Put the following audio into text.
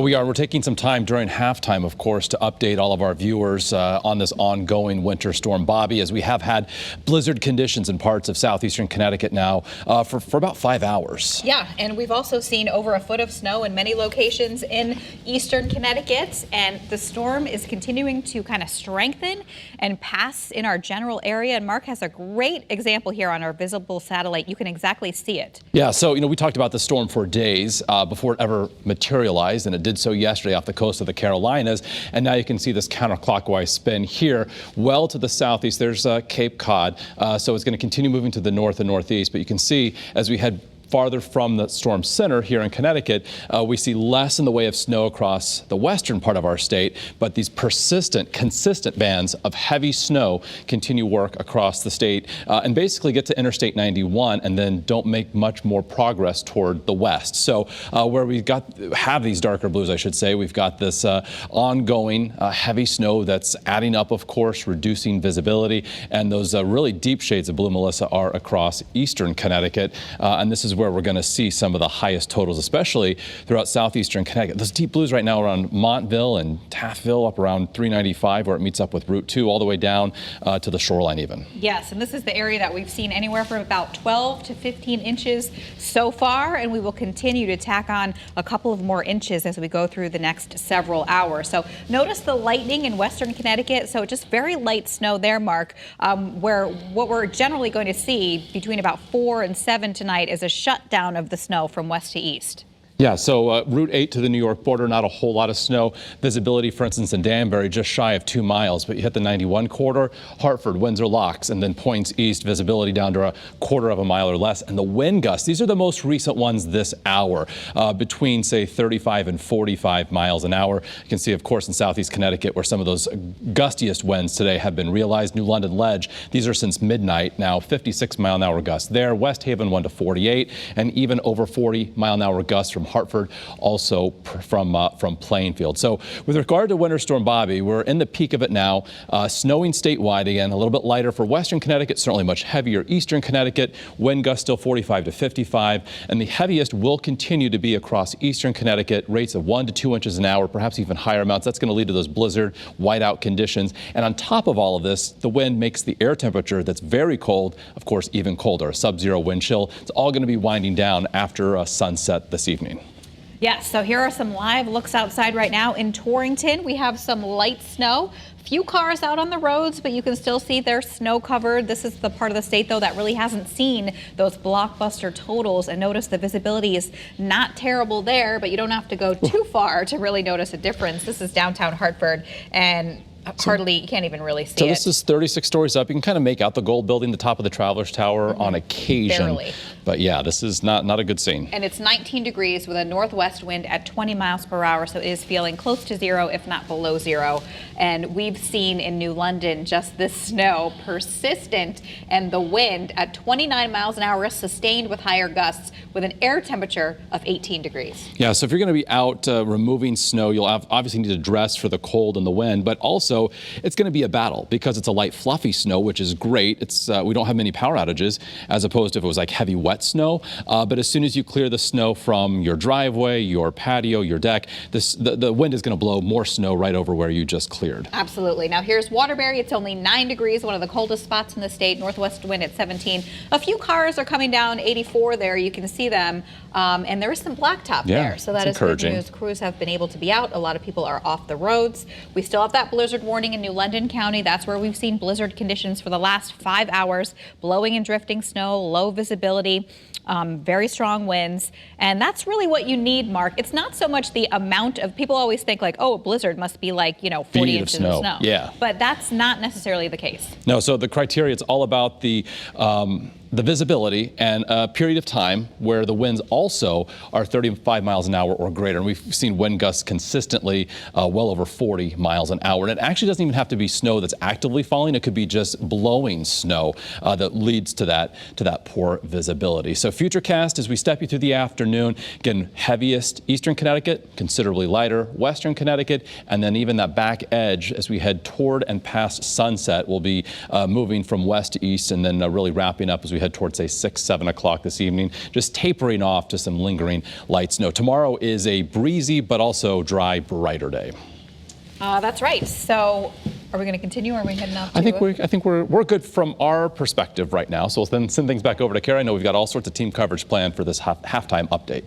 We're taking some time during halftime, of course, to update all of our viewers on this ongoing winter storm Bobby, as we have had blizzard conditions in parts of southeastern Connecticut now for about 5 hours. Yeah, and we've also seen over a foot of snow in many locations in eastern Connecticut, and the storm is continuing to kind of strengthen and pass in our general area. And Mark has a great example here on our visible satellite. You can exactly see it. Yeah, so, we talked about the storm for days before it ever materialized, and it did so yesterday off the coast of the Carolinas. And now you can see this counterclockwise spin here well to the southeast. There's Cape Cod. So it's going to continue moving to the north and northeast. But you can see as we head farther from the storm center here in Connecticut, we see less in the way of snow across the western part of our state, but these persistent, consistent bands of heavy snow continue work across the state and basically get to Interstate 91 and then don't make much more progress toward the west. So where we have these darker blues, I should say, we've got this ongoing heavy snow that's adding up, of course, reducing visibility, and those really deep shades of blue, Melissa, are across eastern Connecticut, and this is where we're going to see some of the highest totals, especially throughout southeastern Connecticut. Those deep blues right now around Montville and Taftville, up around 395, where it meets up with Route 2, all the way down to the shoreline even. Yes, and this is the area that we've seen anywhere from about 12 to 15 inches so far, and we will continue to tack on a couple of more inches as we go through the next several hours. So notice the lightning in western Connecticut, so just very light snow there, Mark, where what we're generally going to see between about 4 and 7 tonight is a shutdown of the snow from west to east. Yeah, so Route 8 to the New York border, not a whole lot of snow. Visibility, for instance, in Danbury, just shy of 2 miles, but you hit the 91 corridor, Hartford, Windsor Locks, and then points east, visibility down to a quarter of a mile or less. And the wind gusts, these are the most recent ones this hour, between, say, 35 and 45 miles an hour. You can see, of course, in southeast Connecticut, where some of those gustiest winds today have been realized. New London Ledge, these are since midnight, now 56-mile-an-hour gusts there. West Haven, 1 to 48, and even over 40-mile-an-hour gusts from Hartford, also from Plainfield. So with regard to Winter Storm Bobby, we're in the peak of it now, snowing statewide again, a little bit lighter for western Connecticut, certainly much heavier eastern Connecticut, wind gusts still 45 to 55, and the heaviest will continue to be across eastern Connecticut, rates of 1 to 2 inches an hour, perhaps even higher amounts. That's going to lead to those blizzard, whiteout conditions. And on top of all of this, the wind makes the air temperature that's very cold, of course, even colder, a sub-zero wind chill. It's all going to be winding down after sunset this evening. Yes, so here are some live looks outside right now in Torrington. We have some light snow. Few cars out on the roads, but you can still see they're snow covered. This is the part of the state, though, that really hasn't seen those blockbuster totals. And notice the visibility is not terrible there, but you don't have to go too far to really notice a difference. This is downtown Hartford, and you can't even really see it. So this is 36 stories up. You can kind of make out the gold building, the top of the Travelers Tower on occasion. Barely. But yeah, this is not a good scene. And it's 19 degrees with a northwest wind at 20 miles per hour, so it is feeling close to zero, if not below zero. And we've seen in New London just this snow persistent, and the wind at 29 miles an hour sustained with higher gusts with an air temperature of 18 degrees. Yeah, so if you're going to be out removing snow, you'll obviously need to dress for the cold and the wind, but also it's going to be a battle because it's a light, fluffy snow, which is great. It's we don't have many power outages as opposed to if it was like heavy, wet snow. But as soon as you clear the snow from your driveway, your patio, your deck, the wind is going to blow more snow right over where you just cleared. Absolutely. Now here's Waterbury. It's only 9 degrees, one of the coldest spots in the state. Northwest wind at 17. A few cars are coming down 84 there. You can see them. And there is some blacktop there. So that is good news. Crews have been able to be out. A lot of people are off the roads. We still have that blizzard warning in New London County. That's where we've seen blizzard conditions for the last 5 hours. Blowing and drifting snow, low visibility. Very strong winds, and that's really what you need, Mark. It's not so much the amount of, people always think like, oh, a blizzard must be like, 40 inches of snow. Yeah. But that's not necessarily the case. No, so the criteria, it's all about the visibility and a period of time where the winds also are 35 miles an hour or greater. And we've seen wind gusts consistently well over 40 miles an hour. And it actually doesn't even have to be snow that's actively falling. It could be just blowing snow that leads to that poor visibility. So futurecast as we step you through the afternoon. Again, heaviest eastern Connecticut, considerably lighter western Connecticut, and then even that back edge as we head toward and past sunset will be moving from west to east and then really wrapping up as we we head towards, say, 6, 7 o'clock this evening, just tapering off to some lingering light snow. Tomorrow is a breezy but also dry, brighter day. That's right. So are we going to continue, or are we heading out to... I think we're good from our perspective right now. So we'll then send things back over to Kara. I know we've got all sorts of team coverage planned for this halftime update.